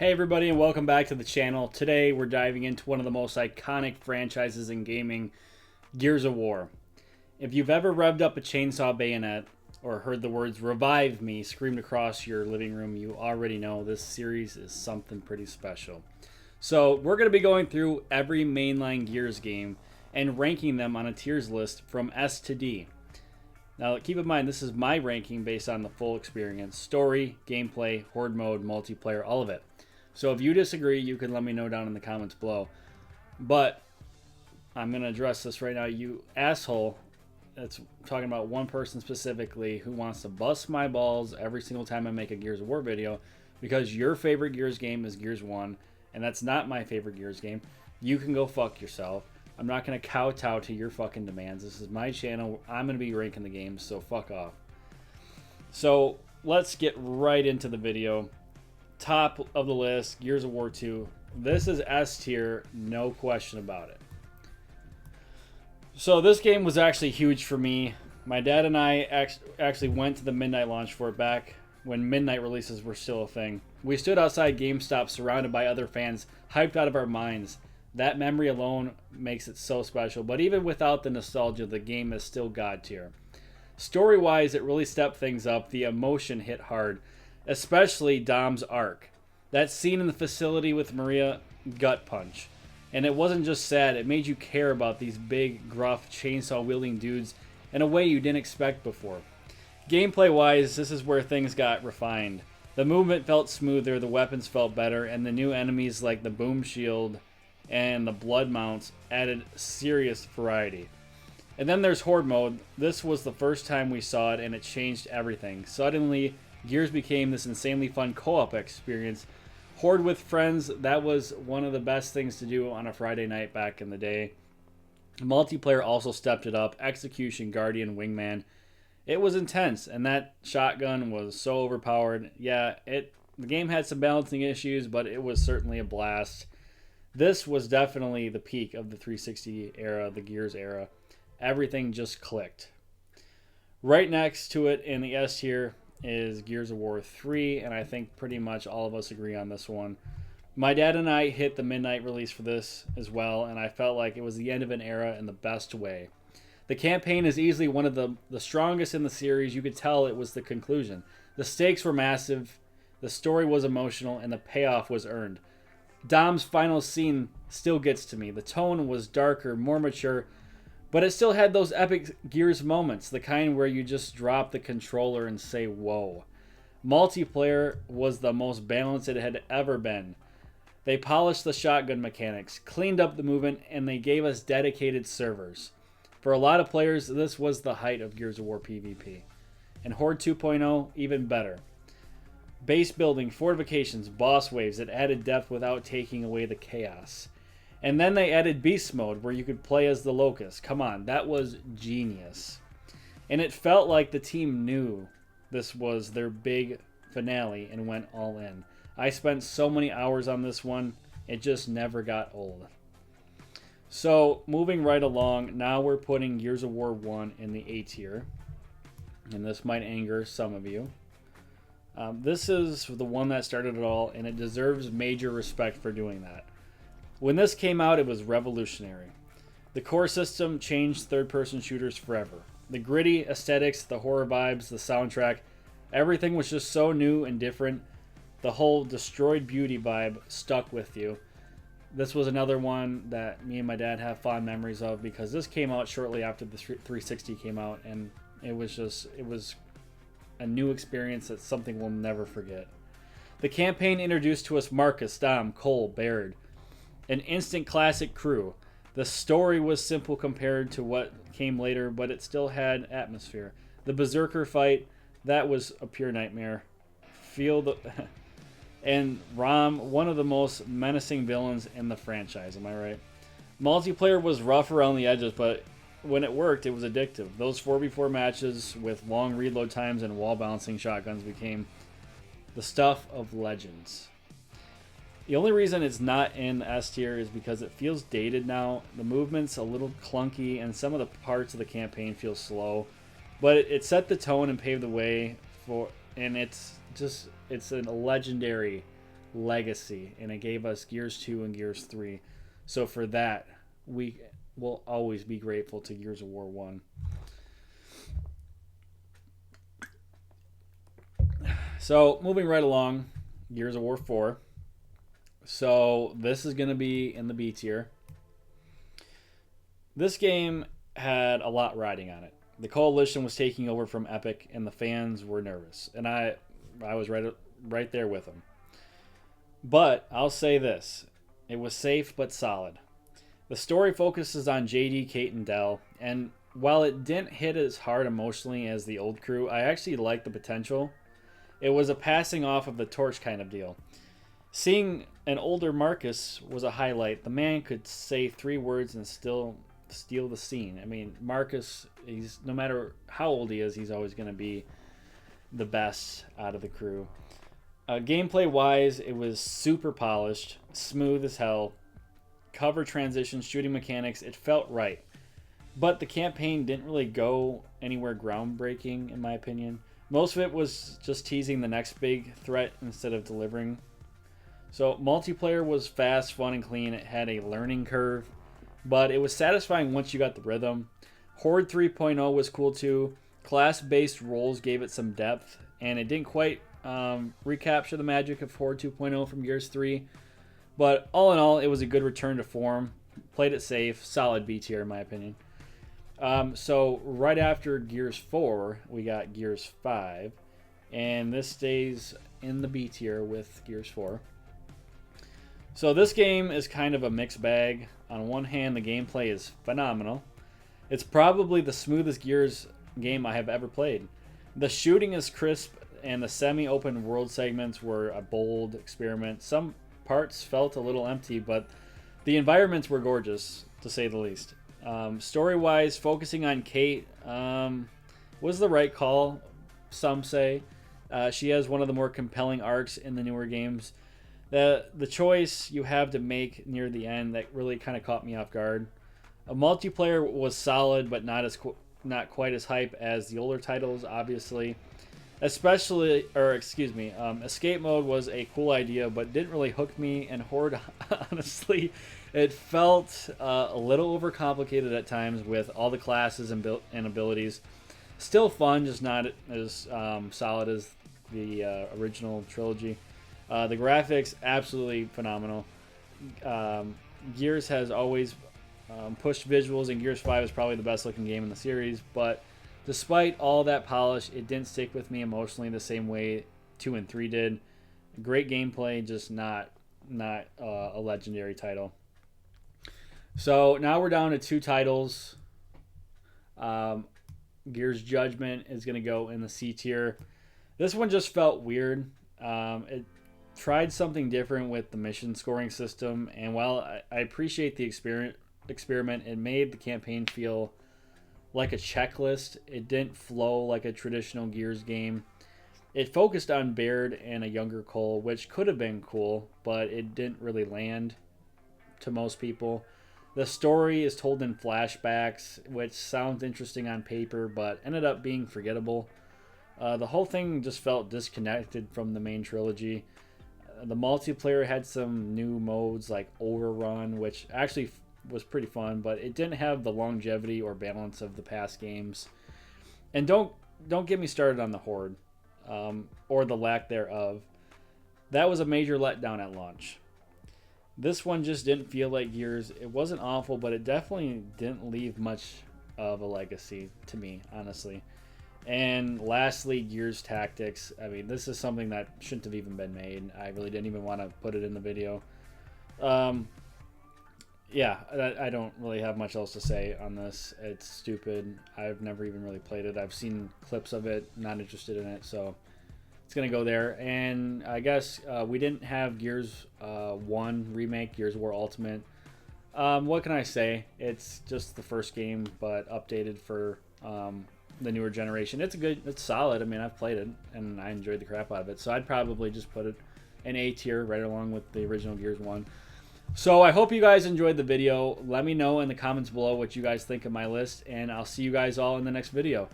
Hey everybody and welcome back to the channel. Today we're diving into one of the most iconic franchises in gaming, Gears of War. If you've ever revved up a chainsaw bayonet or heard the words "revive me" screamed across your living room, you already know this series is something pretty special. So we're going to be going through every mainline Gears game and ranking them on a tiers list from S to D. Now, keep in mind, this is my ranking based on the full experience: story, gameplay, horde mode, multiplayer, all of it. So if you disagree, you can let me know down in the comments below. But I'm going to address this right now. You asshole that's talking about one person specifically who wants to bust my balls every single time I make a Gears of War video because your favorite Gears game is Gears 1, and that's not my favorite Gears game. You can go fuck yourself. I'm not going to kowtow to your fucking demands. This is my channel. I'm going to be ranking the games, so fuck off. So let's get right into the video. Top of the list, Gears of War 2. This is S tier, no question about it. So this game was actually huge for me. My dad and I actually went to the midnight launch for it back when midnight releases were still a thing. We stood outside GameStop surrounded by other fans, hyped out of our minds. That memory alone makes it so special, but even without the nostalgia, the game is still God tier. Story-wise, it really stepped things up. The emotion hit hard, especially Dom's arc. That scene in the facility with Maria, gut punch. And it wasn't just sad, it made you care about these big, gruff, chainsaw-wielding dudes in a way you didn't expect before. Gameplay-wise, this is where things got refined. The movement felt smoother, the weapons felt better, and the new enemies like the boom shield and the blood mounts added serious variety. And then there's horde mode. This was the first time we saw it, and it changed everything. Suddenly, Gears became this insanely fun co-op experience. Horde with friends, that was one of the best things to do on a Friday night back in the day. Multiplayer also stepped it up. Execution, Guardian, Wingman. It was intense, and that shotgun was so overpowered. Yeah, the game had some balancing issues, but it was certainly a blast. This was definitely the peak of the 360 era, the Gears era. Everything just clicked. Right next to it in the S tier is Gears of War 3, and I think pretty much all of us agree on this one. My dad and I hit the midnight release for this as well, and I felt like it was the end of an era in the best way. The campaign is easily one of the strongest in the series. You could tell it was the conclusion. The stakes were massive, the story was emotional, and the payoff was earned. Dom's final scene still gets to me. The tone was darker, more mature, but it still had those epic Gears moments, the kind where you just drop the controller and say, whoa. Multiplayer was the most balanced it had ever been. They polished the shotgun mechanics, cleaned up the movement, and they gave us dedicated servers. For a lot of players, this was the height of Gears of War PvP. And Horde 2.0, even better. Base building, fortifications, boss waves, it added depth without taking away the chaos. And then they added Beast Mode, where you could play as the Locust. Come on, that was genius. And it felt like the team knew this was their big finale and went all in. I spent so many hours on this one, it just never got old. So, moving right along, now we're putting Gears of War 1 in the A tier. And this might anger some of you. This is the one that started it all, and it deserves major respect for doing that. When this came out, it was revolutionary. The core system changed third-person shooters forever. The gritty aesthetics, the horror vibes, the soundtrack, everything was just so new and different. The whole destroyed beauty vibe stuck with you. This was another one that me and my dad have fond memories of because this came out shortly after the 360 came out, and it was a new experience that's something we'll never forget. The campaign introduced to us Marcus, Dom, Cole, Baird. An instant classic crew. The story was simple compared to what came later, but it still had atmosphere. The Berserker fight, that was a pure nightmare. And Rom, one of the most menacing villains in the franchise, am I right? Multiplayer was rough around the edges, but when it worked, it was addictive. Those 4v4 matches with long reload times and wall balancing shotguns became the stuff of legends. The only reason it's not in S tier is because it feels dated now. The movement's a little clunky, and some of the parts of the campaign feel slow. But it set the tone and paved the way for, and it's a legendary Legacy, and it gave us Gears 2 and Gears 3. So for that, we will always be grateful to Gears of War 1. So moving right along, Gears of War 4. So this is going to be in the B tier. This game had a lot riding on it. The Coalition was taking over from Epic, and the fans were nervous, and I was right there with them. But I'll say this: it was safe but solid. The story focuses on JD, Kate, and Del, and while it didn't hit as hard emotionally as the old crew, I actually liked the potential. It was a passing off of the torch kind of deal. Seeing an older Marcus was a highlight. The man could say 3 words and still steal the scene. I mean, Marcus, he's, no matter how old he is, he's always going to be the best out of the crew. Gameplay wise, it was super polished, smooth as hell. Cover transitions, shooting mechanics, it felt right. But the campaign didn't really go anywhere groundbreaking, in my opinion. Most of it was just teasing the next big threat instead of delivering. So multiplayer was fast, fun, and clean. It had a learning curve, but it was satisfying once you got the rhythm. Horde 3.0 was cool too. Class-based roles gave it some depth, and it didn't quite recapture the magic of Horde 2.0 from Gears 3. But all in all, it was a good return to form. Played it safe, solid B tier in my opinion. So right after Gears 4, we got Gears 5, and this stays in the B tier with Gears 4. So this game is kind of a mixed bag. On one hand, the gameplay is phenomenal. It's probably the smoothest Gears game I have ever played. The shooting is crisp, and the semi-open world segments were a bold experiment. Some parts felt a little empty, but the environments were gorgeous, to say the least. Story-wise, focusing on Kate was the right call, some say. She has one of the more compelling arcs in the newer games. The choice you have to make near the end that really kind of caught me off guard. A multiplayer was solid, but not quite as hype as the older titles, obviously. Escape mode was a cool idea, but didn't really hook me. And Horde, honestly, it felt a little overcomplicated at times with all the classes and abilities. Still fun, just not as solid as the original trilogy. The graphics, absolutely phenomenal. Gears has always pushed visuals, and Gears 5 is probably the best looking game in the series. But despite all that polish, it didn't stick with me emotionally the same way 2 and 3 did. Great gameplay, just not a legendary title. So now we're down to 2 titles. Gears Judgment is going to go in the C tier. This one just felt weird. It tried something different with the mission scoring system, and while I appreciate the experiment, it made the campaign feel like a checklist. It didn't flow like a traditional Gears game. It focused on Baird and a younger Cole, which could have been cool, but it didn't really land to most people. The story is told in flashbacks, which sounds interesting on paper, but ended up being forgettable. The whole thing just felt disconnected from the main trilogy. The multiplayer had some new modes like Overrun, which actually was pretty fun, but it didn't have the longevity or balance of the past games. And don't get me started on the Horde, or the lack thereof. That was a major letdown at launch. This one just didn't feel like Gears. It wasn't awful, but it definitely didn't leave much of a legacy to me, honestly. And lastly, Gears Tactics. I mean, this is something that shouldn't have even been made. I really didn't even want to put it in the video. Yeah, I don't really have much else to say on this. It's stupid. I've never even really played it. I've seen clips of it, not interested in it, so it's going to go there. And I guess we didn't have Gears 1 remake, Gears of War Ultimate. What can I say? It's just the first game, but updated for the newer generation. It's solid. I mean, I've played it, and I enjoyed the crap out of it. So I'd probably just put it in A tier right along with the original Gears 1. So I hope you guys enjoyed the video. Let me know in the comments below what you guys think of my list, and I'll see you guys all in the next video.